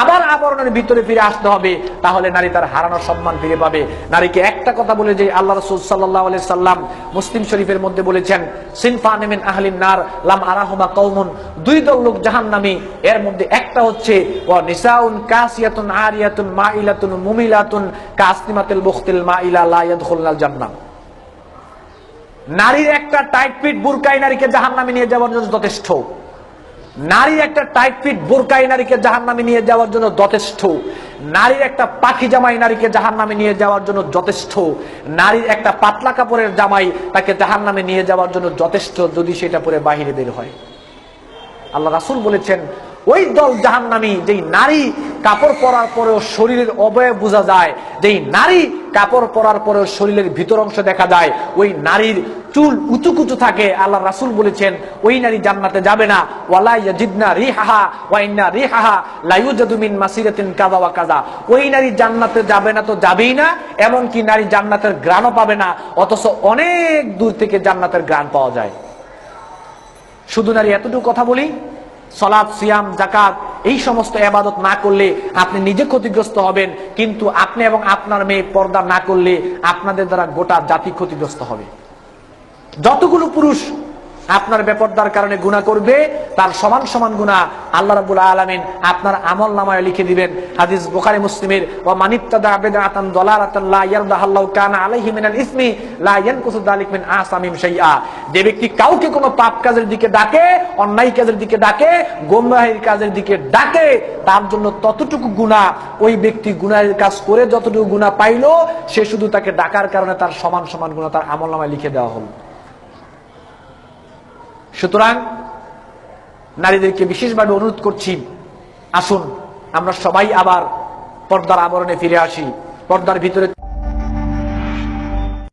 আবার আবরণের ভিতরে ফিরে আসতে হবে, তাহলে নারী তার হারানো সম্মান ফিরে পাবে। নারীকে একটা কথা বলে যে আল্লাহ রাসূল সাল্লাল্লাহু আলাইহি সাল্লাম মুসলিম শরীফের মধ্যে বলেছেন, সিনফান মিন আহলিন নার লাম আরাহুমা কওমুন, দুই দল লোক জাহান্নামী, এর মধ্যে একটা হচ্ছে ওয়া নিসাউন কাসিয়াতুন আরিয়াতুন মাইলাতুন মুমিলাতুন কাসনিমাতিল বুখতিল মাইলা লা ইয়াদখুলুল জান্নাহ। নারীর একটা টাইট ফিট বুরকাই নারীকে জাহান্নামে নিয়ে যাওয়ার জন্য যথেষ্ট। নারীর একটা টাইট ফিট বুরকাই নারীকে জাহান্নামে নিয়ে যাওয়ার জন্য যথেষ্ট। নারীর একটা পাখি জামাই নারীকে জাহান্নামে নিয়ে যাওয়ার জন্য যথেষ্ট। নারীর একটা পাতলা কাপড়ের জামাই তাকে জাহান্নামে নিয়ে যাওয়ার জন্য যথেষ্ট, যদি সেটা পরে বাহিরে বের হয়। আল্লাহ রাসূল বলেছেন, ওই দল জাহান্নামী যেই নারী কাপড় পরার পরেও শরীরের অবয়ব বোঝা যায়, যেই নারী কাপড় পরার পরেও শরীরের ভিতর অংশ দেখা যায়, ওই নারীর চুল উঁচু কুচু থাকে, আল্লাহ রাসূল বলেছেন ওই নারী জান্নাতে যাবে না। ওয়ালা ইয়াজিদনা রিহাহা ওয়া ইন্না রিহাহা লা ইউজাদু মিন মাসিরাতিন কাযা ওয়া কাযা। ওই নারী জান্নাতে যাবে না তো যাবেই না, এমন কি নারী জান্নাতের ঘ্রাণও পাবে না, অথচ অনেক দূর থেকে জান্নাতের ঘ্রাণ পাওয়া যায়। শুধু নারী এতটুকু কথা বলি, সালাত, সিয়াম, যাকাত এই সমস্ত ইবাদত না করলে আপনি নিজে ক্ষতিগ্রস্ত হবেন, কিন্তু আপনি এবং আপনার মেয়ে পর্দা না করলে আপনাদের দ্বারা গোটা জাতি ক্ষতিগ্রস্ত হবে। যতগুলো পুরুষ আপনার বেপরদার কারণে গুনাহ করবে, তার সমান সমান গুনাহ আল্লাহ রাব্বুল আলামিন আপনার আমলনামায় লিখে দিবেন। হাদিস বুখারী মুসলিমের, ওয়া মানিত্তাদা বিদআতান দালালাতান লা ইয়ারদাহাল্লাহু কানা আলাইহি মিনাল ইসমি লা ইয়ানকুসু যালিক মিন আসামিম শাইআ। যে ব্যক্তি কাউকে কোনো পাপ কাজের দিকে ডাকে, অন্যায় কাজের দিকে ডাকে, গোমরাহির কাজের দিকে ডাকে, তার জন্য ততটুকু গুনাহ, ওই ব্যক্তি গুনাহের কাজ করে যতটুকু গুনাহ পাইলো, সে শুধু তাকে ডাকার কারণে তার সমান সমান গুনাহ তার আমলনামায় লিখে দেওয়া হলো। সুতরাং নারীদেরকে বিশেষভাবে অনুরোধ করছি, আসুন আমরা সবাই আবার পর্দার আবরণে ফিরে আসি। পর্দার ভিতরে